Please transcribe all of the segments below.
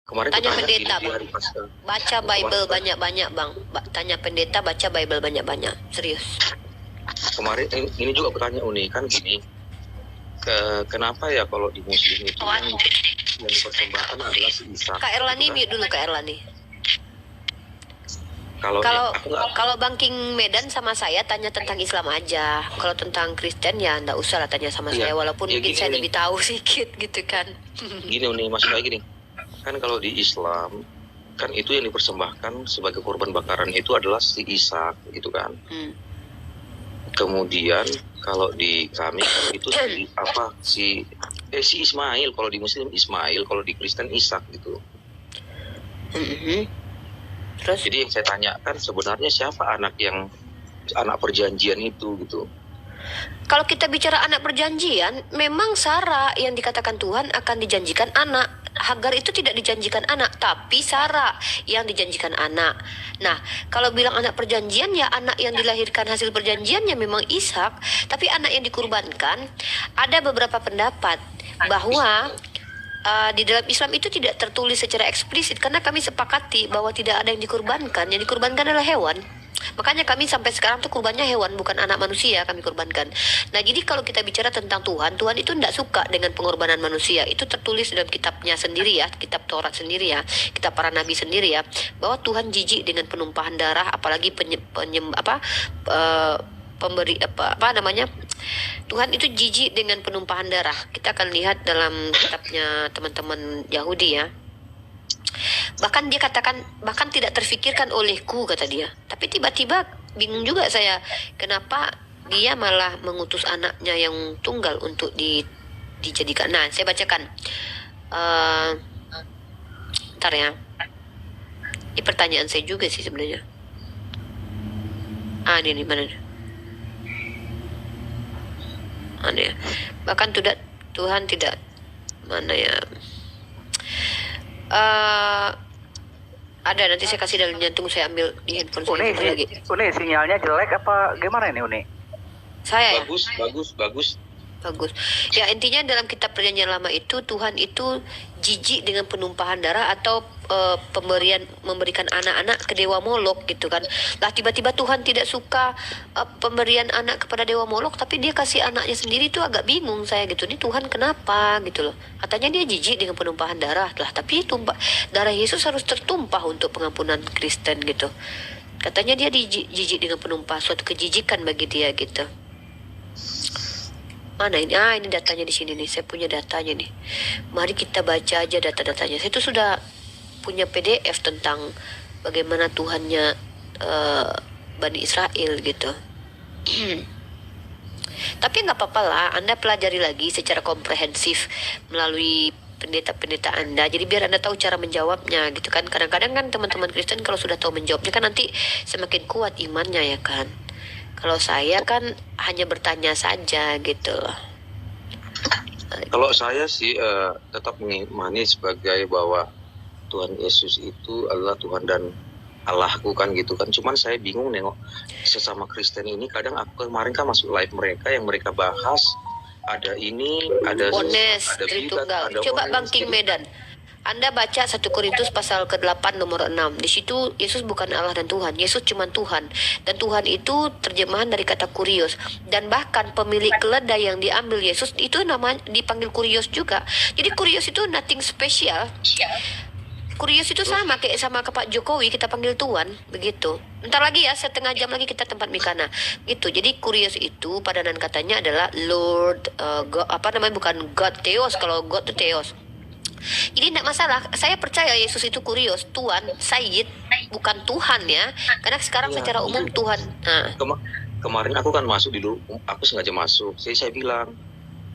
Kemarin Tanya ketanya pendeta, di Bang. hari Paskah. Baca Bible banyak-banyak, Bang. Tanya pendeta, baca Bible banyak-banyak. Serius. Kemarin ini juga bertanya Uni, kan gini. Kenapa ya kalau di Muslim itu yang dipersembahkan adalah si Isa? Kak Erlani, Gitu kan? mute dulu Kak Erlani. Kalau Kalau Bang King Medan sama saya tanya tentang Islam aja. Kalau tentang Kristen ya nggak usah lah tanya sama Iya. saya. Walaupun Ya, mungkin gini saya nih. lebih tahu sedikit gitu kan. Gini Uni, maksudnya gini. Kan kalau di Islam, kan itu yang dipersembahkan sebagai korban bakaran itu adalah si Isa, gitu kan. Kemudian kalau di kami kan itu si Ismail, kalau di Muslim Ismail, kalau di Kristen Ishak gitu. Terus? Jadi yang saya tanyakan sebenarnya siapa anak perjanjian itu gitu. Kalau kita bicara anak perjanjian, memang Sarah yang dikatakan Tuhan akan dijanjikan anak. Hagar itu tidak dijanjikan anak, tapi Sarah yang dijanjikan anak. Nah, kalau bilang anak perjanjian, ya anak yang dilahirkan hasil perjanjiannya memang Ishak. Tapi anak yang dikurbankan, ada beberapa pendapat bahwa di dalam Islam itu tidak tertulis secara eksplisit, karena kami sepakati bahwa tidak ada yang dikurbankan. Yang dikurbankan adalah hewan. Makanya kami sampai sekarang tuh kurbannya hewan, bukan anak manusia kami kurbankan. Nah, jadi kalau kita bicara tentang Tuhan, Tuhan itu tidak suka dengan pengorbanan manusia. Itu tertulis dalam kitabnya sendiri ya, kitab Taurat sendiri ya, kitab para nabi sendiri ya, bahwa Tuhan jijik dengan penumpahan darah, apalagi Tuhan itu jijik dengan penumpahan darah. Kita akan lihat dalam kitabnya teman-teman Yahudi ya. Bahkan dia katakan, bahkan tidak terfikirkan olehku, kata dia. Tapi tiba-tiba bingung juga saya, kenapa dia malah mengutus anaknya yang tunggal untuk dijadikan. Nah, saya bacakan. Ntar ya. Ini pertanyaan saya juga sih sebenarnya. Ini mana? Ya. Bahkan Tuhan tidak mana ya. Ada, nanti saya kasih dalam jantung, saya ambil di handphone saya lagi. Uni, sinyalnya jelek apa gimana ini Uni? Saya Bagus. Ya, intinya dalam kitab perjanjian lama itu Tuhan itu jijik dengan penumpahan darah atau memberikan anak-anak ke dewa Molok gitu kan. Lah tiba-tiba Tuhan tidak suka pemberian anak kepada dewa Molok, tapi dia kasih anaknya sendiri, itu agak bingung saya gitu. Ini Tuhan kenapa gitu loh. Katanya dia jijik dengan penumpahan darah lah, tapi darah Yesus harus tertumpah untuk pengampunan Kristen gitu. Katanya dia jijik dengan penumpah, suatu kejijikan bagi dia gitu. Mana ini? Ini datanya di sini nih. Saya punya datanya nih. Mari kita baca aja data-datanya. Saya itu sudah punya PDF tentang bagaimana Tuhannya Bani Israel gitu. Tapi nggak apa-apa lah. Anda pelajari lagi secara komprehensif melalui pendeta-pendeta Anda. Jadi biar Anda tahu cara menjawabnya gitu kan. Kadang-kadang kan teman-teman Kristen kalau sudah tahu menjawabnya kan nanti semakin kuat imannya ya kan. Kalau saya kan hanya bertanya saja gitu loh. Kalau saya sih tetap mengimani sebagai bahwa Tuhan Yesus itu adalah Tuhan dan Allahku kan gitu kan. Cuman saya bingung nengok sesama Kristen ini, kadang aku kemarin kan masuk live mereka yang mereka bahas ada ini, ada Ones, ada Tritunggal. ada Coba Ones, Bang King Medan. Anda baca 1 Korintus pasal ke-8 nomor 6. Di situ Yesus bukan Allah dan Tuhan. Yesus cuma Tuhan. Dan Tuhan itu terjemahan dari kata kurios. Dan bahkan pemilik keledai yang diambil Yesus itu namanya dipanggil kurios juga. Jadi kurios itu nothing special. Kurios itu sama kayak sama ke Pak Jokowi, kita panggil Tuan, begitu. Ntar lagi ya, setengah jam lagi kita tempat Mikana. Gitu. Jadi kurios itu padanan katanya adalah Lord, God, bukan God, Theos. Kalau God itu Theos. Jadi tidak masalah. Saya percaya Yesus itu kurios, Tuhan, Sayyid, bukan Tuhan ya. Karena sekarang secara umum Tuhan. Kemarin aku kan masuk dulu, aku sengaja masuk. Jadi saya bilang,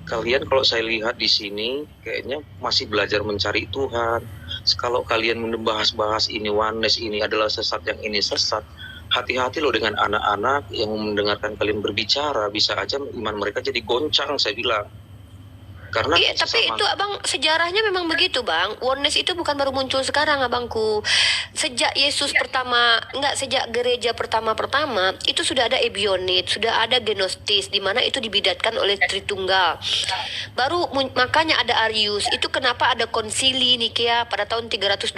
kalian kalau saya lihat di sini kayaknya masih belajar mencari Tuhan. Kalau kalian membahas-bahas ini oneness, ini adalah sesat, yang ini sesat, hati-hati loh dengan anak-anak yang mendengarkan kalian berbicara, bisa aja iman mereka jadi goncang, saya bilang. Karena Iya, tapi itu abang sejarahnya memang begitu bang. Oneness itu bukan baru muncul sekarang abangku. Sejak Yesus pertama, sejak gereja pertama itu sudah ada ebionit, sudah ada genostis, di mana itu dibidatkan oleh Tritunggal. Baru makanya ada Arius. Itu kenapa ada konsili Nikea pada tahun 325,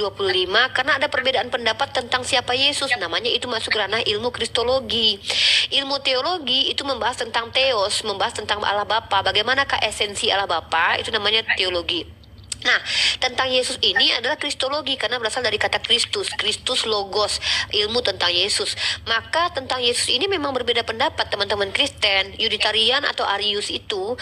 karena ada perbedaan pendapat tentang siapa Yesus. Namanya itu masuk ranah ilmu kristologi. Ilmu teologi itu membahas tentang theos, membahas tentang Allah Bapa. Bagaimanakah esensi Allah Bapa? Itu namanya teologi. Nah, tentang Yesus ini adalah kristologi karena berasal dari kata Kristus, Kristus logos, ilmu tentang Yesus. Maka tentang Yesus ini memang berbeda pendapat teman-teman Kristen. Unitarian atau Arius itu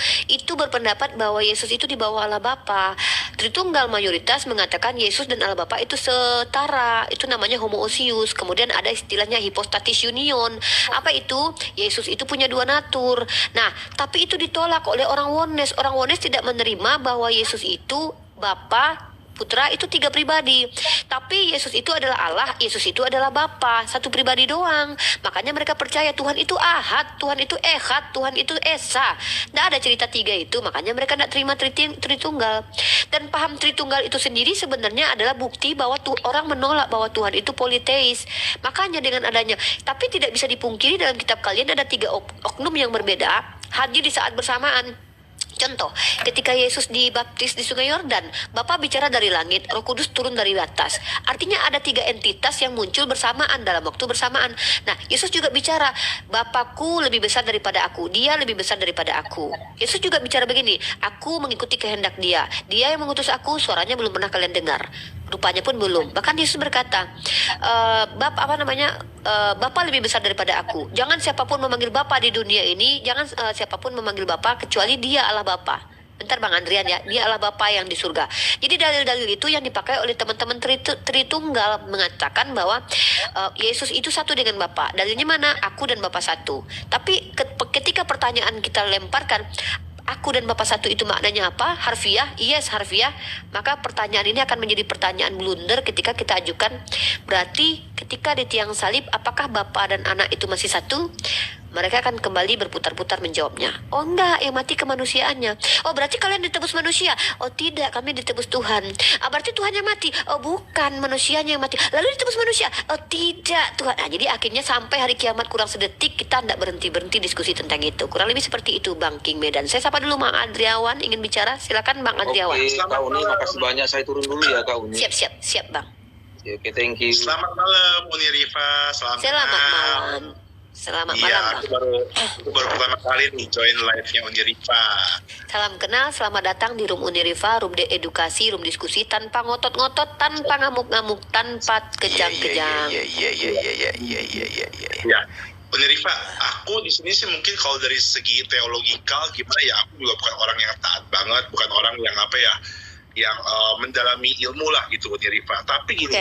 berpendapat bahwa Yesus itu di bawah Allah Bapa. Tritunggal mayoritas mengatakan Yesus dan Allah Bapa itu setara. Itu namanya homoousios. Kemudian ada istilahnya hypostatis union. Apa itu? Yesus itu punya dua natur. Nah, tapi itu ditolak oleh orang Oneness. Orang Oneness tidak menerima bahwa Yesus itu Bapa, Putra itu tiga pribadi. Tapi Yesus itu adalah Allah, Yesus itu adalah Bapa, satu pribadi doang. Makanya mereka percaya Tuhan itu Ahad, Tuhan itu Echad, Tuhan itu Esa. Tidak ada cerita tiga itu, makanya mereka tidak terima Tritunggal. Dan paham Tritunggal itu sendiri sebenarnya adalah bukti bahwa orang menolak bahwa Tuhan itu politeis. Makanya dengan adanya, tapi tidak bisa dipungkiri dalam kitab kalian ada tiga oknum yang berbeda hadir di saat bersamaan. Contoh, ketika Yesus dibaptis di Sungai Yordan, Bapa bicara dari langit, Roh Kudus turun dari atas. Artinya ada tiga entitas yang muncul bersamaan dalam waktu bersamaan. Nah, Yesus juga bicara, Bapakku lebih besar daripada aku, Dia lebih besar daripada aku. Yesus juga bicara begini, aku mengikuti kehendak Dia. Dia yang mengutus aku, suaranya belum pernah kalian dengar. Rupanya pun belum. Bahkan Yesus berkata, Bapa lebih besar daripada aku. Jangan siapapun memanggil Bapa di dunia ini, jangan siapapun memanggil Bapa kecuali Dia Allah Bapa. Bentar Bang Andrian ya, Dia Allah Bapa yang di surga. Jadi dalil-dalil itu yang dipakai oleh teman-teman Tritunggal mengatakan bahwa Yesus itu satu dengan Bapa. Dalilnya mana? Aku dan Bapa satu. Tapi ketika pertanyaan kita lemparkan, aku dan Bapa satu itu maknanya apa? Harfiah? Yes, harfiah. Maka pertanyaan ini akan menjadi pertanyaan blunder ketika kita ajukan. Berarti ketika di tiang salib, apakah Bapa dan Anak itu masih satu? Mereka akan kembali berputar-putar menjawabnya. Oh enggak, yang mati kemanusiaannya. Oh berarti kalian ditebus manusia? Oh tidak, kami ditebus Tuhan. Berarti Tuhan yang mati? Oh bukan, manusianya yang mati. Lalu ditebus manusia? Oh tidak, Tuhan. Nah, jadi akhirnya sampai hari kiamat kurang sedetik kita tidak berhenti-berhenti diskusi tentang itu. Kurang lebih seperti itu Bang King Medan. Saya sapa dulu Bang Adriawan ingin bicara. Silakan Bang Adriawan. Oke, Kak Uni, makasih banyak. Saya turun dulu ya Kak Uni. Siap Bang. Oke, thank you. Selamat malam Uni Rifa. Selamat malam. Selamat malam, Bang. Aku baru pertama kali nih join live-nya Uni Rifa. Salam kenal, selamat datang di Room Uni Rifa, room edukasi, room diskusi tanpa ngotot-ngotot, tanpa ngamuk-ngamuk, tanpa kejang-kejang. Ya, Uni Rifa, aku di sini sih mungkin kalau dari segi teologikal gimana ya, aku juga bukan orang yang taat banget, bukan orang yang yang mendalami ilmu lah gitu Uni Rifa. Tapi gini,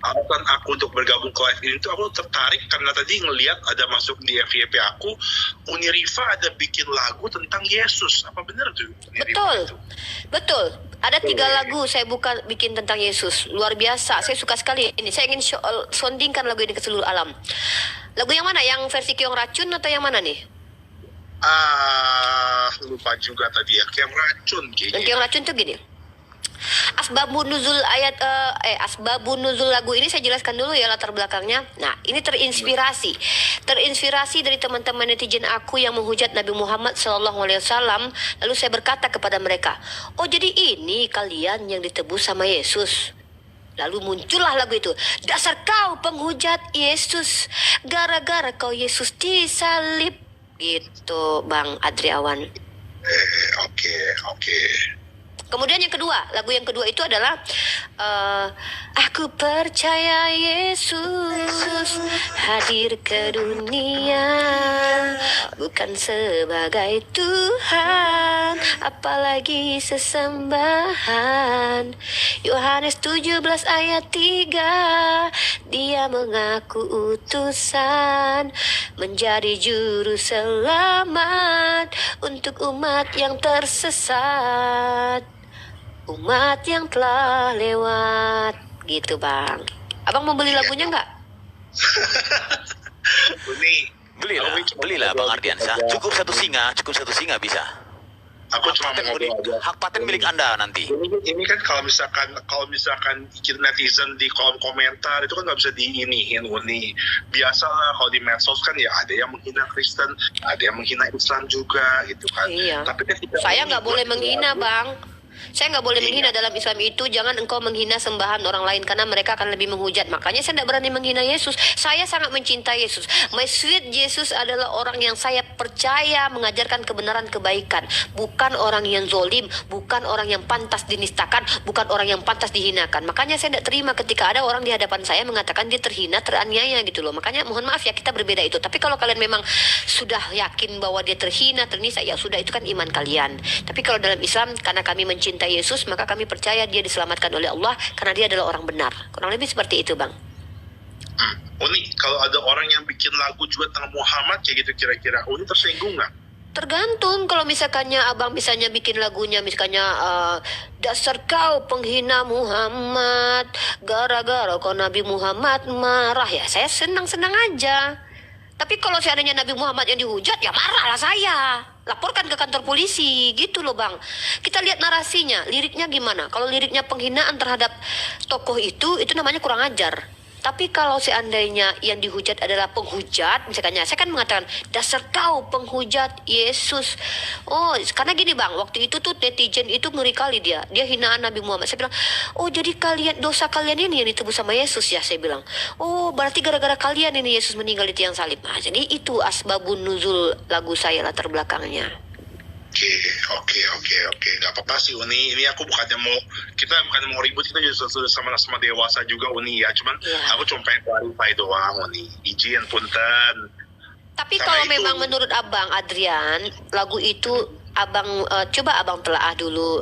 alasan aku untuk bergabung ke live ini tuh aku tertarik karena tadi ngelihat ada masuk di FYP aku, Uni Rifa ada bikin lagu tentang Yesus. Apa benar tuh Uni Rifa itu? Betul. Ada 3 lagu saya bikin tentang Yesus. Luar biasa, saya suka sekali ini. Saya ingin soundingkan lagu ini ke seluruh alam. Lagu yang mana? Yang versi Keong Racun atau yang mana nih? Lupa juga tadi ya. Keong Racun kayaknya. Keong Racun tuh gini. Asbabun nuzul nuzul lagu ini saya jelaskan dulu ya latar belakangnya. Nah, ini terinspirasi dari teman-teman netizen aku yang menghujat Nabi Muhammad SAW. Lalu saya berkata kepada mereka, oh jadi ini kalian yang ditebus sama Yesus. Lalu muncullah lagu itu. Dasar kau penghujat Yesus, gara-gara kau Yesus disalib. Gitu Bang Adriawan. Oke. Kemudian yang kedua, lagu yang kedua itu adalah Aku percaya Yesus hadir ke dunia bukan sebagai Tuhan, apalagi sesembahan. Yohanes 17 ayat 3, Dia mengaku utusan menjadi juru selamat untuk umat yang tersesat, umat yang telah lewat. Gitu Bang. Abang mau beli lagunya nggak? Uni, Belilah Bang Ardiansyah. Cukup satu singa bisa. Aku Hak cuma paten, mau Uni. ngobrol aja. Hak paten milik Anda nanti. Ini kan kalau misalkan kita netizen di kolom komentar itu kan nggak bisa diiniin Uni. Biasalah kalau di medsos kan ya ada yang menghina Kristen, ada yang menghina Islam juga gitu kan. Iya. Tapi ketika Saya Uni nggak boleh buat menghina, lagu, Bang. Saya nggak boleh Iya. menghina dalam Islam itu. Jangan engkau menghina sembahan orang lain karena mereka akan lebih menghujat. Makanya saya tidak berani menghina Yesus. Saya sangat mencintai Yesus. My sweet Jesus adalah orang yang saya percaya mengajarkan kebenaran kebaikan. Bukan orang yang zolim, bukan orang yang pantas dinistakan, bukan orang yang pantas dihinakan. Makanya saya tidak terima ketika ada orang di hadapan saya mengatakan dia terhina, teraniaya gitu loh. Makanya mohon maaf ya, kita berbeda itu. Tapi kalau kalian memang sudah yakin bahwa dia terhina, ternisa, ya sudah, itu kan iman kalian. Tapi kalau dalam Islam, karena kami mencintai Yesus, maka kami percaya dia diselamatkan oleh Allah karena dia adalah orang benar. Kurang lebih seperti itu, Bang. Uni, kalau ada orang yang bikin lagu juga tentang Muhammad kayak gitu kira-kira, Uni tersinggung nggak? Tergantung. Kalau misalkannya abang misalnya bikin lagunya misalnya dasar kau penghina Muhammad, gara-gara kau Nabi Muhammad marah, ya saya senang-senang aja. Tapi kalau seandainya Nabi Muhammad yang dihujat, ya marahlah saya. Laporkan ke kantor polisi, gitu loh Bang. Kita lihat narasinya, liriknya gimana. Kalau liriknya penghinaan terhadap tokoh itu namanya kurang ajar. Tapi kalau seandainya yang dihujat adalah penghujat, misalnya saya kan mengatakan dasar kau penghujat Yesus. Oh, karena gini Bang, waktu itu tuh netizen itu ngeri kali dia hinaan Nabi Muhammad. Saya bilang, oh jadi dosa kalian ini yang ditebus sama Yesus ya, saya bilang. Oh berarti gara-gara kalian ini Yesus meninggal di tiang salib. Nah, jadi itu asbabun nuzul lagu saya latar belakangnya. Oke. Nggak apa-apa sih Uni. Ini aku kita bukan mau ribut, kita juga sudah sama-sama dewasa juga Uni ya. Cuman Iya. aku cuma pengen clarify doang Uni. Izin punten. Tapi Sama kalau itu- memang menurut Abang Adrian, lagu itu Abang coba Abang telaah dulu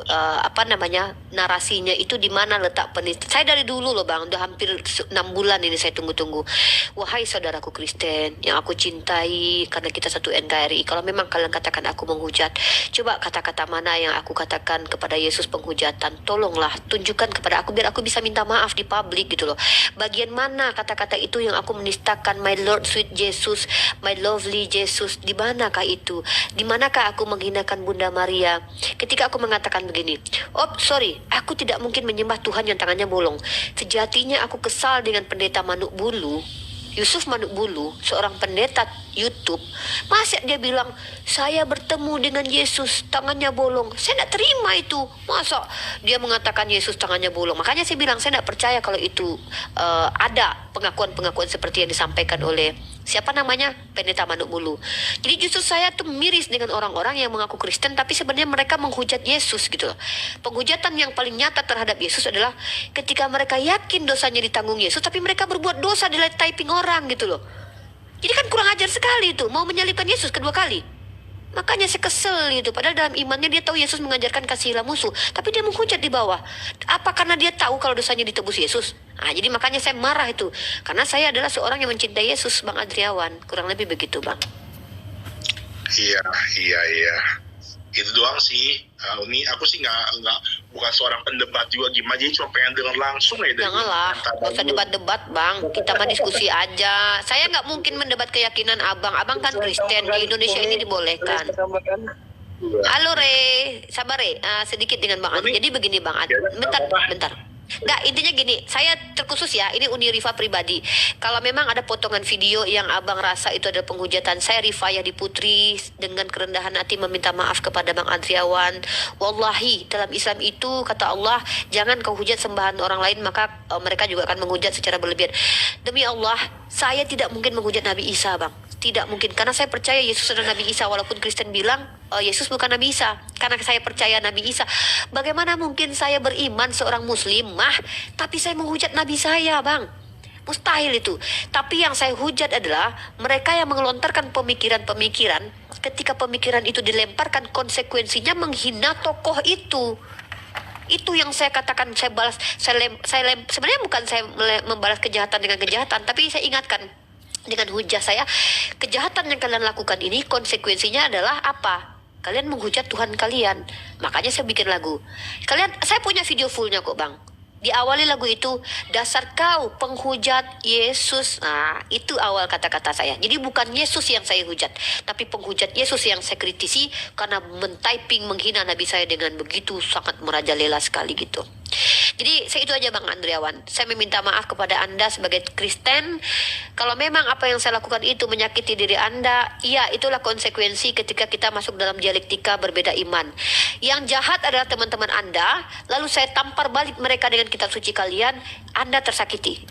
narasinya itu di mana letak penistaan. Saya dari dulu loh Bang, udah hampir 6 bulan ini saya tunggu-tunggu. Wahai saudaraku Kristen yang aku cintai karena kita satu NKRI, kalau memang kalian katakan aku menghujat, coba kata-kata mana yang aku katakan kepada Yesus penghujatan. Tolonglah tunjukkan kepada aku biar aku bisa minta maaf di publik gitu loh. Bagian mana kata-kata itu yang aku menistakan my Lord sweet Jesus, my lovely Jesus, di manakah itu? Di manakah aku menghinakan Bunda Maria ketika aku mengatakan begini, oh sorry, aku tidak mungkin menyembah Tuhan yang tangannya bolong. Sejatinya aku kesal dengan pendeta Manuk Bulu, Yusuf Manuk Bulu, seorang pendeta YouTube. Masa dia bilang saya bertemu dengan Yesus tangannya bolong? Saya tidak terima itu. Masa dia mengatakan Yesus tangannya bolong? Makanya saya bilang saya tidak percaya kalau itu ada pengakuan-pengakuan seperti yang disampaikan oleh siapa namanya pendeta Manuk Bulu. Jadi justru saya tuh miris dengan orang-orang yang mengaku Kristen tapi sebenarnya mereka menghujat Yesus gitu loh. Penghujatan yang paling nyata terhadap Yesus adalah ketika mereka yakin dosanya ditanggung Yesus tapi mereka berbuat dosa di light typing orang gitu loh. Jadi kan kurang ajar sekali itu, mau menyalibkan Yesus kedua kali. Makanya saya kesel gitu. Padahal dalam imannya dia tahu Yesus mengajarkan kasihilah musuh, tapi dia menghujat di bawah. Apa karena dia tahu kalau dosanya ditebus Yesus? Nah, jadi makanya saya marah itu. Karena saya adalah seorang yang mencintai Yesus, Bang Adriawan. Kurang lebih begitu, Bang. Iya. Itu doang sih. Uni, aku sih bukan seorang pendebat juga gimana, jadi cuma pengen denger langsung ya dari Janganlah, komentar nggak usah lu. debat-debat Bang. Kita mah diskusi aja. Saya nggak mungkin mendebat keyakinan Abang. Abang kan Kristen, di Indonesia ini dibolehkan. Halo Re, sabar Re, sedikit dengan Bang Adi. Jadi begini Bang Adi, bentar. Nggak, intinya gini, saya terkhusus ya, ini Uni Rifa pribadi. Kalau memang ada potongan video yang abang rasa itu adalah penghujatan, saya Rifa Yadi Putri dengan kerendahan hati meminta maaf kepada Bang Adriawan. Wallahi, dalam Islam itu kata Allah, jangan kau hujat sembahan orang lain, maka mereka juga akan menghujat secara berlebihan. Demi Allah, saya tidak mungkin menghujat Nabi Isa Bang. Tidak mungkin, karena saya percaya Yesus adalah Nabi Isa. Walaupun Kristen bilang Yesus bukan Nabi Isa, karena saya percaya Nabi Isa. Bagaimana mungkin saya beriman seorang muslimah tapi saya menghujat Nabi saya Bang? Mustahil itu. Tapi yang saya hujat adalah mereka yang mengelontarkan pemikiran-pemikiran, ketika pemikiran itu dilemparkan konsekuensinya menghina tokoh itu. Itu yang saya katakan, saya balas, sebenarnya bukan saya membalas kejahatan dengan kejahatan, tapi saya ingatkan dengan hujah saya, kejahatan yang kalian lakukan ini konsekuensinya adalah apa? Kalian menghujat Tuhan kalian. Makanya saya bikin lagu. Saya punya video fullnya kok Bang. Diawali lagu itu, dasar kau penghujat Yesus. Nah, itu awal kata-kata saya. Jadi bukan Yesus yang saya hujat, tapi penghujat Yesus yang saya kritisi karena mentyping menghina Nabi saya dengan begitu sangat merajalela sekali gitu. Jadi saya itu aja Bang Andriawan. Saya meminta maaf kepada Anda sebagai Kristen. Kalau memang apa yang saya lakukan itu menyakiti diri Anda, iya itulah konsekuensi ketika kita masuk dalam dialektika berbeda iman. Yang jahat adalah teman-teman Anda, lalu saya tampar balik mereka dengan kitab suci kalian, Anda tersakiti.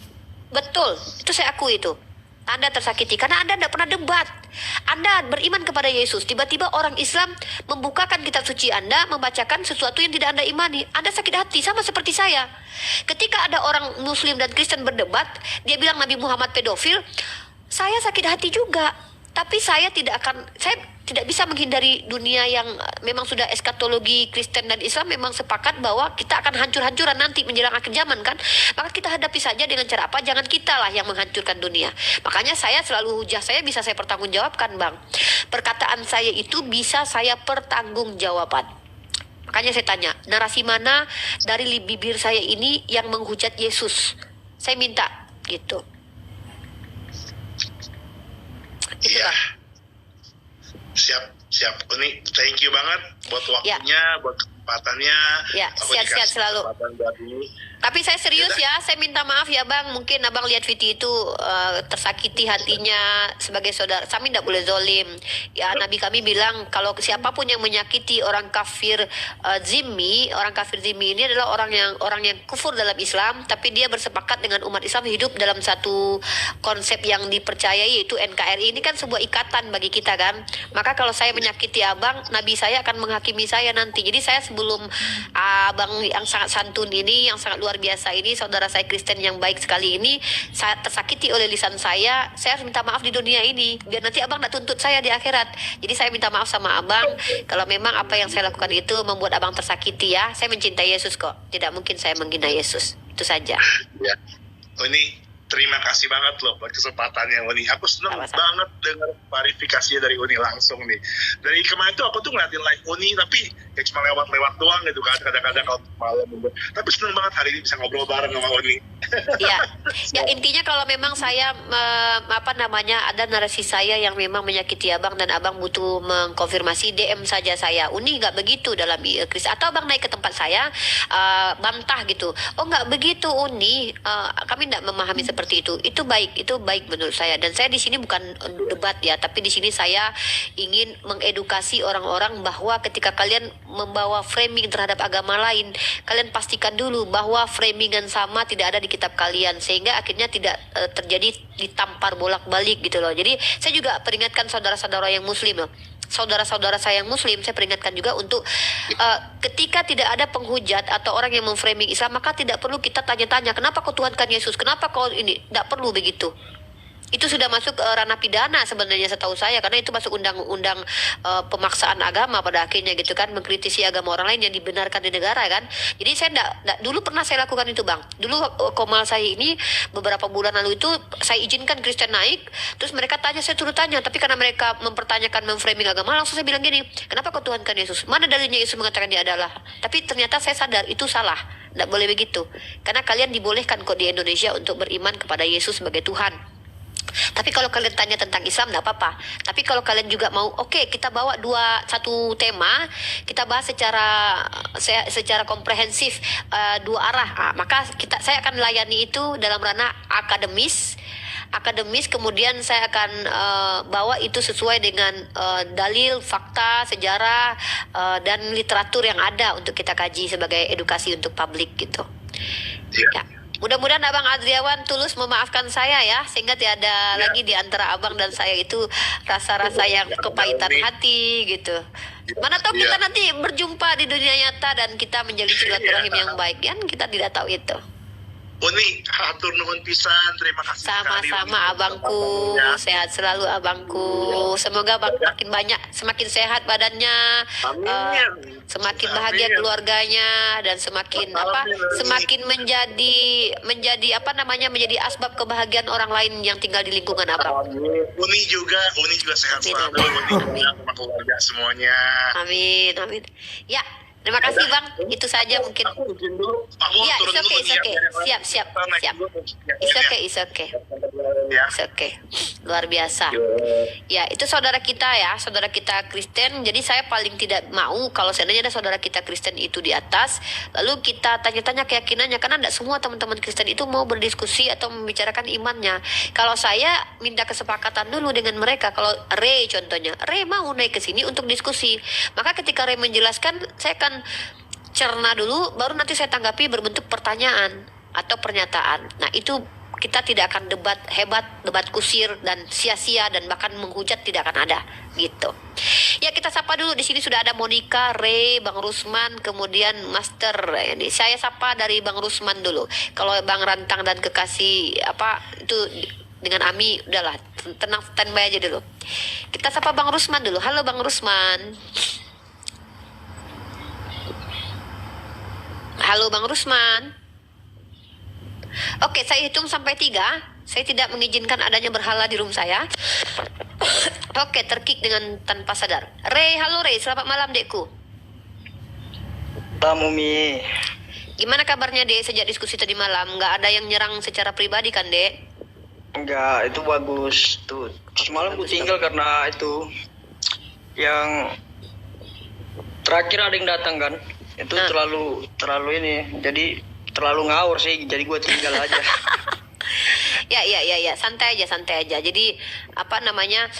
Betul, itu saya akui itu. Anda tersakiti karena Anda tidak pernah debat. Anda beriman kepada Yesus. Tiba-tiba orang Islam membukakan kitab suci Anda, membacakan sesuatu yang tidak Anda imani. Anda sakit hati, sama seperti saya. Ketika ada orang Muslim dan Kristen berdebat, dia bilang Nabi Muhammad pedofil, saya sakit hati juga. Tapi saya tidak bisa menghindari dunia yang memang sudah eskatologi Kristen dan Islam memang sepakat bahwa kita akan hancur-hancuran nanti menjelang akhir zaman kan. Maka kita hadapi saja dengan cara apa? Jangan kita lah yang menghancurkan dunia. Makanya saya selalu hujah saya bisa saya pertanggungjawabkan Bang. Perkataan saya itu bisa saya pertanggungjawabkan. Makanya saya tanya, narasi mana dari bibir saya ini yang menghujat Yesus? Saya minta gitu. Itu Iya. Bang. Siap. Ini thank you banget buat waktunya, buat kesempatannya. Ya, Aku sehat-sehat dikasih selalu. kesempatan buat ini. Tapi saya serius ya, saya minta maaf ya Bang. Mungkin Abang lihat video itu tersakiti hatinya sebagai saudara. Kami tidak boleh zolim. Ya Nabi kami bilang kalau siapapun yang menyakiti orang kafir zimmi, orang kafir zimmi ini adalah orang yang kufur dalam Islam, tapi dia bersepakat dengan umat Islam hidup dalam satu konsep yang dipercayai yaitu NKRI. Ini kan sebuah ikatan bagi kita kan. Maka kalau saya menyakiti Abang, Nabi saya akan menghakimi saya nanti. Jadi saya sebelum Abang yang sangat santun ini, yang sangat luar biasa ini, saudara saya Kristen yang baik sekali ini, saya tersakiti oleh lisan saya harus minta maaf di dunia ini biar nanti Abang tidak tuntut saya di akhirat. Jadi saya minta maaf sama Abang kalau memang apa yang saya lakukan itu membuat Abang tersakiti ya. Saya mencintai Yesus kok, tidak mungkin saya menghina Yesus. Itu saja. Ya. Ini terima kasih banget loh buat kesempatannya Uni. Aku seneng Sama-sama. banget dengar klarifikasinya dari Uni langsung nih. Dari kemarin tuh aku tuh ngeliatin live Uni tapi ya cuma lewat-lewat doang gitu kan. Kadang-kadang kalau malam. Tapi seneng banget hari ini bisa ngobrol bareng sama Uni. Ya intinya kalau memang saya ada narasi saya yang memang menyakiti Abang dan Abang butuh mengkonfirmasi, DM saja saya. Uni nggak begitu dalam Kris, atau Abang naik ke tempat saya bantah gitu. Oh nggak begitu Uni, kami tidak memahami seperti itu. Itu baik menurut saya. Dan saya di sini bukan debat ya, tapi di sini saya ingin mengedukasi orang-orang bahwa ketika kalian membawa framing terhadap agama lain, kalian pastikan dulu bahwa framing yang sama tidak ada di kitab kalian, sehingga akhirnya tidak terjadi ditampar bolak-balik gitu loh. Jadi saya juga peringatkan saudara-saudara yang muslim loh. Saudara-saudara saya yang muslim, saya peringatkan juga untuk ketika tidak ada penghujat atau orang yang memframing Islam, maka tidak perlu kita tanya-tanya kenapa kau tuhankan Yesus, kenapa kau ini, tidak perlu begitu. Itu sudah masuk ranah pidana sebenarnya setahu saya, karena itu masuk undang-undang pemaksaan agama pada akhirnya gitu kan, mengkritisi agama orang lain yang dibenarkan di negara kan. Jadi saya dulu pernah saya lakukan itu Bang. Dulu komal saya ini beberapa bulan lalu itu saya izinkan Kristen naik, terus mereka tanya, saya turut tanya, tapi karena mereka mempertanyakan memframing agama, langsung saya bilang gini, kenapa kau tuhankan Yesus? Mana dalilnya Yesus mengatakan dia adalah? Tapi ternyata saya sadar itu salah, tidak boleh begitu. Karena kalian dibolehkan kok di Indonesia untuk beriman kepada Yesus sebagai Tuhan. Tapi kalau kalian tanya tentang Islam tidak apa-apa. Tapi kalau kalian juga mau, oke, kita bawa satu tema, kita bahas secara komprehensif dua arah. Maka saya akan layani itu dalam ranah akademis, kemudian saya akan bawa itu sesuai dengan dalil, fakta, sejarah dan literatur yang ada untuk kita kaji sebagai edukasi untuk publik gitu. Ya. Mudah-mudahan Abang Andriawan tulus memaafkan saya ya, sehingga tidak ada lagi di antara Abang dan saya itu rasa-rasa yang kepahitan hati gitu. Mana tahu kita nanti berjumpa di dunia nyata dan kita menjalin silaturahim yang baik, kan kita tidak tahu itu. Uni, hatur nuhun pisan, terima kasih. Sama-sama abangku, sehat selalu abangku. Semoga abang semakin sehat badannya, semakin bahagia keluarganya, dan semakin menjadi asbab kebahagiaan orang lain yang tinggal di lingkungan abang. Uni juga sehat selalu, Uni sama keluarga semuanya. Amin. Ya. Terima kasih Bang, itu saja mungkin. Aku izin dulu. Aku Ya, turun it's dulu okay, it's nih, okay. ya. Siap. Naik dulu. It's okay, it's okay. Ya. It's okay. Luar biasa. Ya, itu saudara kita ya, saudara kita Kristen. Jadi saya paling tidak mau kalau seandainya ada saudara kita Kristen itu di atas, lalu kita tanya-tanya keyakinannya, karena tidak semua teman-teman Kristen itu mau berdiskusi atau membicarakan imannya. Kalau saya minta kesepakatan dulu dengan mereka, kalau Ray contohnya, Ray mau naik ke sini untuk diskusi, maka ketika Ray menjelaskan, saya akan cerna dulu, baru nanti saya tanggapi berbentuk pertanyaan atau pernyataan. Nah, itu kita tidak akan debat hebat, debat kusir dan sia-sia dan bahkan menghujat tidak akan ada gitu. Ya, kita sapa dulu. Di sini sudah ada Monica, Ray, Bang Rusman, kemudian Master. Ini saya sapa dari Bang Rusman dulu. Kalau Bang Rantang dan kekasih apa itu dengan Ami udahlah, tenang, standby aja dulu. Kita sapa Bang Rusman dulu. Halo Bang Rusman. Halo Bang Rusman. Oke, saya hitung sampai 3. Saya tidak mengizinkan adanya berhala di room saya. Oke, terkik dengan tanpa sadar. Ray, halo Ray, selamat malam dekku. Malam Umi. Gimana kabarnya Dek sejak diskusi tadi malam? Nggak ada yang nyerang secara pribadi kan Dek? Enggak, itu bagus tuh. Semalam gue tinggal karena itu yang terakhir ada yang datang kan. Itu terlalu ini. Jadi terlalu ngawur sih. Jadi gue tinggal aja. Ya, santai aja. Jadi apa namanya?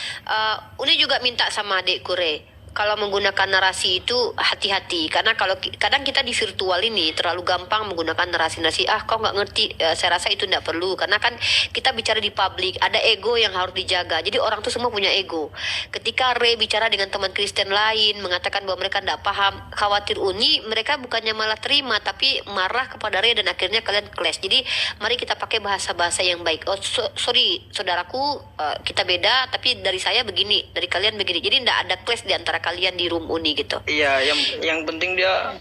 Uni juga minta sama Dek Kure. Kalau menggunakan narasi itu hati-hati, karena kalau kadang kita di virtual ini terlalu gampang menggunakan narasi-narasi kau nggak ngerti, saya rasa itu tidak perlu, karena kan kita bicara di publik, ada ego yang harus dijaga. Jadi orang tuh semua punya ego. Ketika Ray bicara dengan teman Kristen lain mengatakan bahwa mereka tidak paham, khawatir Uni, mereka bukannya malah terima tapi marah kepada Ray dan akhirnya kalian clash. Jadi mari kita pakai bahasa-bahasa yang baik. Sorry saudaraku, kita beda, tapi dari saya begini, dari kalian begini. Jadi tidak ada clash di antara kalian di room Uni gitu. Iya, yang penting dia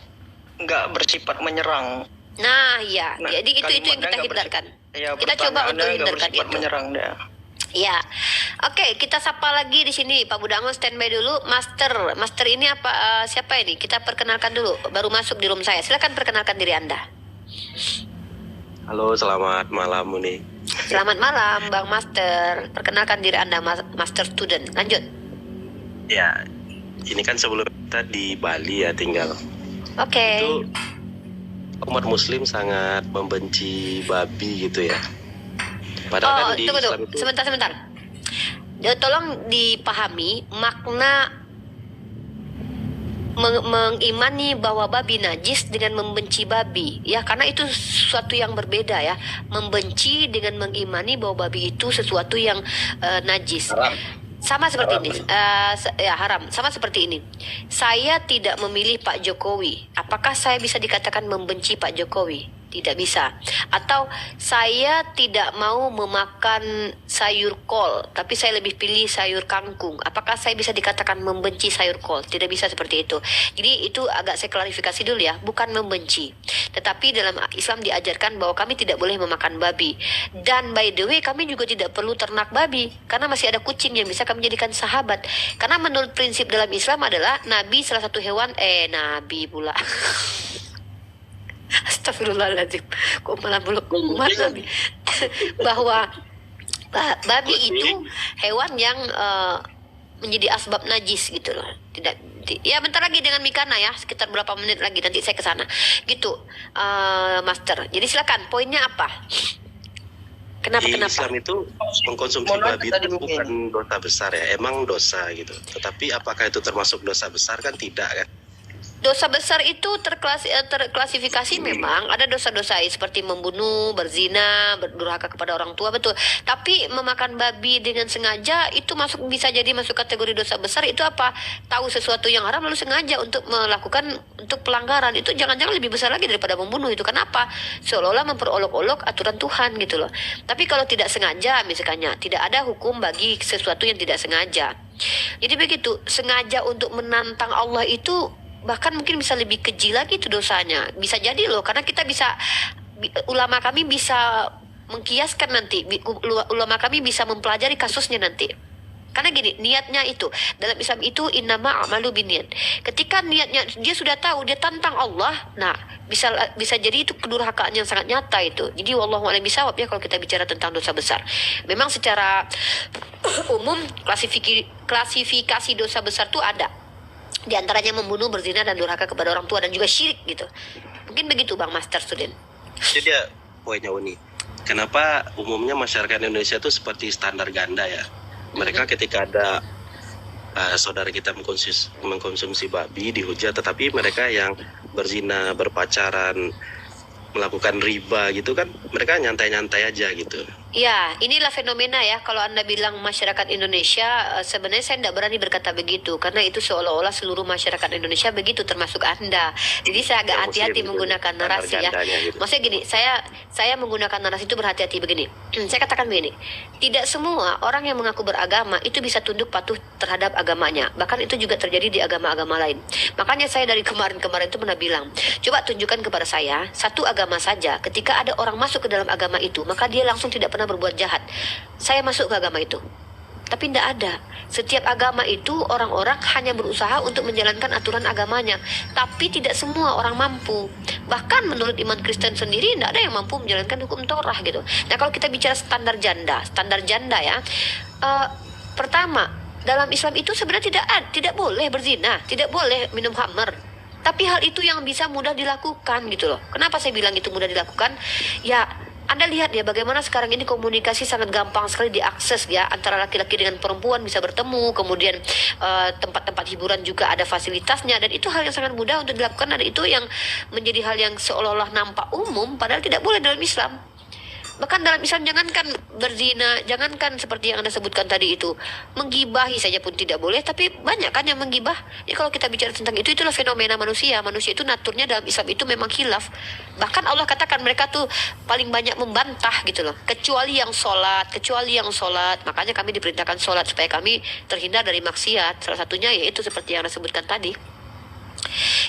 nggak bersifat menyerang. Nah, ya. Jadi itu yang kita hindarkan. Iya, kita coba untuk hindarkan itu. Menyerang dia. Ya. Oke, kita sapa lagi di sini Pak Budango, standby dulu. Master ini apa siapa ini? Kita perkenalkan dulu. Baru masuk di room saya. Silakan perkenalkan diri Anda. Halo, selamat malam Uni. Selamat malam Bang Master. Perkenalkan diri Anda Master Student. Lanjut. Ya, ini kan sebelum kita di Bali ya tinggal. Oke. Itu umat Muslim sangat membenci babi gitu ya. Padahal kan di tunggu. Islam itu Sebentar. Tolong dipahami makna mengimani bahwa babi najis dengan membenci babi, ya, karena itu sesuatu yang berbeda ya. Membenci dengan mengimani bahwa babi itu sesuatu yang najis. Haram. Sama seperti ini, haram. Sama seperti ini. Saya tidak memilih Pak Jokowi. Apakah saya bisa dikatakan membenci Pak Jokowi? Tidak bisa. Atau saya tidak mau memakan sayur kol, tapi saya lebih pilih sayur kangkung. Apakah saya bisa dikatakan membenci sayur kol? Tidak bisa seperti itu. Jadi itu agak saya klarifikasi dulu ya, bukan membenci. Tetapi dalam Islam diajarkan bahwa kami tidak boleh memakan babi. Dan by the way, kami juga tidak perlu ternak babi, karena masih ada kucing yang bisa kami jadikan sahabat. Karena menurut prinsip dalam Islam adalah Nabi salah satu hewan, Nabi pula. Astagfirullahaladzim, kok malah belum Nabi. Bahwa babi itu hewan yang menjadi asbab najis gitu loh. Ya bentar lagi dengan Mikana ya, sekitar berapa menit lagi nanti saya ke sana. Gitu, Master. Jadi silakan, poinnya apa? Kenapa? di Islam itu mengkonsumsi babi itu bukan dosa besar ya, emang dosa gitu. Tetapi apakah itu termasuk dosa besar kan tidak kan? Dosa besar itu terklasifikasi memang ada dosa-dosa seperti membunuh, berzina, berdurhaka kepada orang tua, betul. Tapi memakan babi dengan sengaja itu bisa jadi masuk kategori dosa besar. Itu apa? Tahu sesuatu yang haram lalu sengaja untuk melakukan untuk pelanggaran. Itu jangan-jangan lebih besar lagi daripada membunuh itu. Kenapa? Seolah-olah memperolok-olok aturan Tuhan gitu loh. Tapi kalau tidak sengaja misalnya, tidak ada hukum bagi sesuatu yang tidak sengaja. Jadi begitu, sengaja untuk menantang Allah itu bahkan mungkin bisa lebih keji lagi itu dosanya. Bisa jadi loh, karena kita bisa, ulama kami bisa mengkiaskan nanti, ulama kami bisa mempelajari kasusnya nanti. Karena gini, niatnya itu dalam Islam itu innama a'malu binniyat. Ketika niatnya dia sudah tahu, dia tantang Allah, nah bisa jadi itu kedurhakaan yang sangat nyata itu. Jadi wallahu a'lam bishawab ya kalau kita bicara tentang dosa besar. Memang secara umum klasifikasi dosa besar itu ada. Di antaranya membunuh, berzina dan durhaka kepada orang tua dan juga syirik gitu. Mungkin begitu Bang Master Student. Jadi ya poinnya Uni. Kenapa umumnya masyarakat Indonesia itu seperti standar ganda ya? Mereka ketika ada saudara kita mengkonsumsi babi dihujat, tetapi mereka yang berzina, berpacaran, melakukan riba gitu kan, mereka nyantai-nyantai aja gitu. Ya, inilah fenomena ya. Kalau Anda bilang masyarakat Indonesia, sebenarnya saya tidak berani berkata begitu. Karena itu seolah-olah seluruh masyarakat Indonesia begitu, termasuk Anda. Jadi saya agak hati-hati menggunakan narasi ya. Gitu. Maksudnya gini, saya menggunakan narasi itu berhati-hati begini. Saya katakan begini, tidak semua orang yang mengaku beragama itu bisa tunduk patuh terhadap agamanya. Bahkan itu juga terjadi di agama-agama lain. Makanya saya dari kemarin-kemarin itu pernah bilang, coba tunjukkan kepada saya satu agama saja. Ketika ada orang masuk ke dalam agama itu, maka dia langsung tidak pernah berbuat jahat. Saya masuk ke agama itu. Tapi tidak ada. Setiap agama itu orang-orang hanya berusaha untuk menjalankan aturan agamanya. Tapi tidak semua orang mampu. Bahkan menurut iman Kristen sendiri tidak ada yang mampu menjalankan hukum Torah gitu. Nah kalau kita bicara standar janda ya. Pertama, dalam Islam itu sebenarnya tidak boleh berzina, tidak boleh minum khamr. Tapi hal itu yang bisa mudah dilakukan gitu loh. Kenapa saya bilang itu mudah dilakukan? Ya, Anda lihat ya bagaimana sekarang ini komunikasi sangat gampang sekali diakses ya, antara laki-laki dengan perempuan bisa bertemu, kemudian tempat-tempat hiburan juga ada fasilitasnya, dan itu hal yang sangat mudah untuk dilakukan, dan itu yang menjadi hal yang seolah-olah nampak umum padahal tidak boleh dalam Islam. Bahkan dalam Islam jangankan berzina, jangankan seperti yang Anda sebutkan tadi itu, menggibahi saja pun tidak boleh, tapi banyak kan yang menggibah. Ya kalau kita bicara tentang itu, itulah fenomena manusia. Manusia itu naturnya dalam Islam itu memang khilaf. Bahkan Allah katakan mereka tuh paling banyak membantah gitu loh. Kecuali yang sholat. Makanya kami diperintahkan sholat supaya kami terhindar dari maksiat. Salah satunya yaitu seperti yang Anda sebutkan tadi.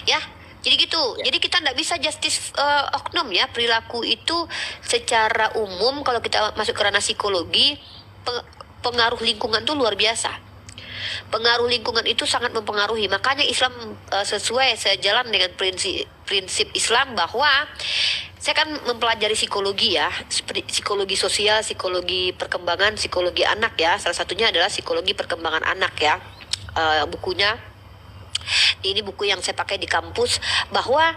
Ya. Jadi gitu, jadi kita tidak bisa justice oknum ya, perilaku itu secara umum kalau kita masuk ke ranah psikologi, pengaruh lingkungan itu luar biasa. Pengaruh lingkungan itu sangat mempengaruhi, makanya Islam sejalan dengan prinsip Islam bahwa saya kan mempelajari psikologi ya, seperti psikologi sosial, psikologi perkembangan, psikologi anak ya, salah satunya adalah psikologi perkembangan anak ya, bukunya. Ini buku yang saya pakai di kampus, bahwa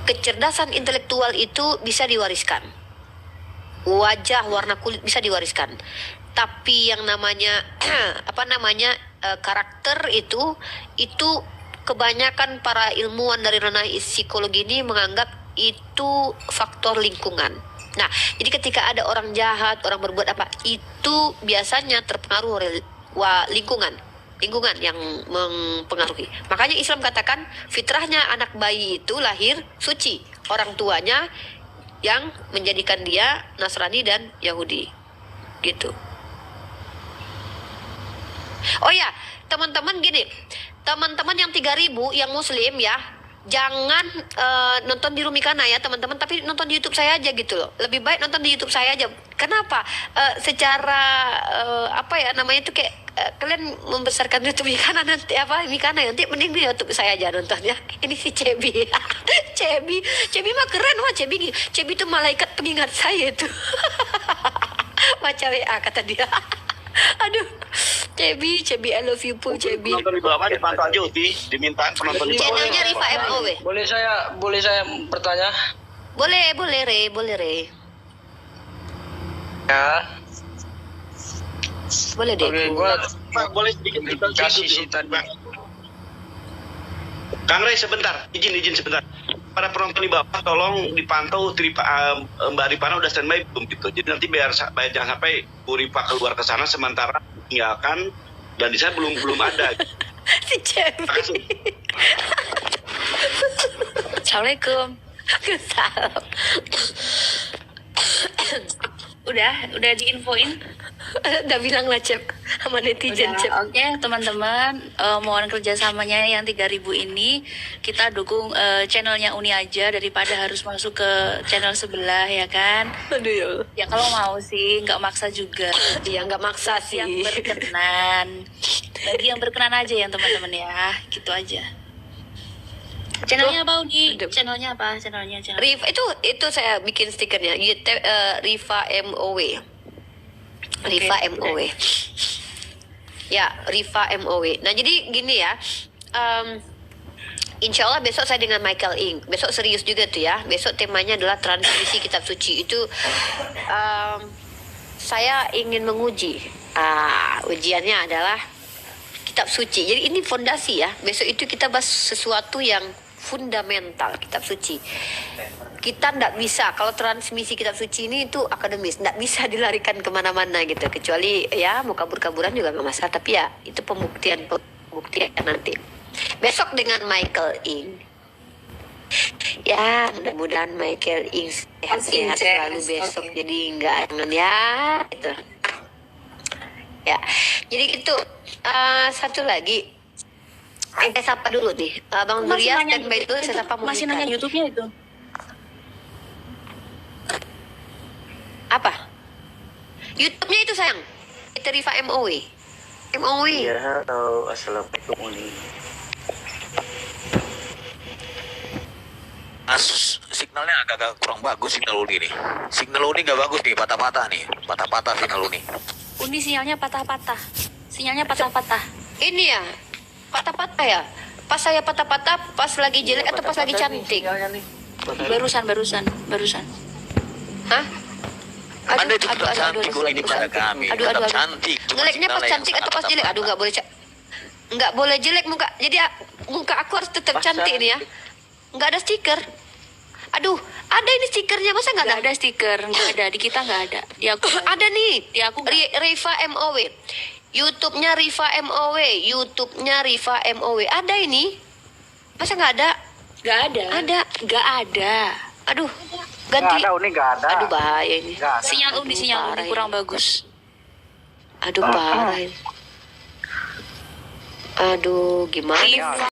kecerdasan intelektual itu bisa diwariskan. Wajah, warna kulit bisa diwariskan. Tapi yang namanya karakter itu kebanyakan para ilmuwan dari ranah psikologi ini menganggap itu faktor lingkungan. Nah, jadi ketika ada orang jahat, orang berbuat apa, itu biasanya terpengaruh oleh lingkungan yang mempengaruhi. Makanya Islam katakan fitrahnya anak bayi itu lahir suci, orang tuanya yang menjadikan dia Nasrani dan Yahudi gitu. Oh ya, teman-teman gini, teman-teman yang 3.000 yang muslim ya, jangan nonton di Rumikana ya teman-teman, tapi nonton di YouTube saya aja gitu loh. Lebih baik nonton di YouTube saya aja. Kenapa? Secara itu kayak kalian membesarkan YouTube Mikana nanti mending di YouTube saya aja nontonnya. Ini si Cebi. Cebi mah keren wah, Cebi itu malaikat pengingat saya itu. Baca WA kata dia. Aduh. Cebi I love you po Cebi. Penonton di bawah dipantau aja Uti, diminta penonton di bawah. Channelnya Rifa MOW. Boleh saya bertanya? Boleh Re. Ya. Boleh deh. Oke, gua boleh sedikit kasih sih tadi. Kang Rey sebentar, izin sebentar. Para penonton di bawah tolong dipantau Mbak Ripana udah standby belum gitu. Jadi nanti biar jangan sampai Bu Ripa keluar ke sana sementara tinggalkan dan di sana belum ada. Si Cebi. Assalamualaikum. Salam. Udah diinfoin. Udah bilang lah Cep. sama netizen. Udah, oke teman-teman, mohon kerjasamanya yang 3.000 ini kita dukung channelnya Uni aja daripada harus masuk ke channel sebelah ya kan. Aduh ya Allah. Ya kalau mau sih nggak maksa juga. Ya nggak maksa sih. Yang berkenan, bagi yang berkenan aja ya teman-teman ya, gitu aja. Channelnya apa Uni? Channelnya apa? Channelnya. Riva itu saya bikin stikernya. Riva MOW. Riva MOW. Ya, Riva MOW. Nah, jadi gini ya. Insya Allah besok saya dengan Michael Ing. Besok serius juga tuh ya. Besok temanya adalah transmisi kitab suci. Itu saya ingin menguji. Ujiannya adalah kitab suci. Jadi ini fondasi ya. Besok itu kita bahas sesuatu yang fundamental kitab suci. Kita tidak bisa, kalau transmisi kitab suci ini itu akademis, tidak bisa dilarikan kemana-mana gitu. Kecuali ya mau kabur-kaburan juga nggak masalah. Tapi ya itu pembuktian nanti. Besok dengan Michael Ing. Ya mudah-mudahan Michael Ing sehat selalu besok. Okay. Jadi nggak ya itu. Ya, jadi itu satu lagi. Saya sapa dulu nih, Bang Masih Zuria nanya standby dulu. Saya sapa masih Monica. nanya YouTube-nya itu. Apa? YouTube-nya itu sayang. Itu Riva MOW. MOW. Iya, halo. Assalamualaikum Uni. Signalnya agak kurang bagus signal Uni nih. Signal Uni nggak bagus nih, patah-patah nih. Patah-patah signal Uni. Uni sinyalnya patah-patah. Sinyalnya patah-patah. Ini ya, patah-patah ya. Pas saya patah-patah, pas lagi jelek atau pas lagi cantik? Barusan. Hah? Anda itu tetap cantik Uni di pada kami. Tetap cantik. Cuma Ngeleknya pas signalnya yang cantik atau pas sangat jelek? Aduh, nggak boleh jelek muka. Jadi muka aku harus tetap cantik nih ya. Nggak ada stiker. Aduh, ada ini stikernya, masa nggak ada? Nggak ada stiker, nggak ada. Di kita nggak ada. Di aku Ada nih. Di aku nggak. Riva MOW. YouTube-nya Riva MOW. YouTube-nya Riva MOW. Ada ini. Masa nggak ada? Nggak ada. Ada. Nggak ada. Aduh, Nggak ganti. ada Uni, nggak ada. Aduh, bahaya ini. Nggak ada. Sinyal Uni parah ini. kurang bagus. Aduh, parah ini. Aduh, gimana? Riva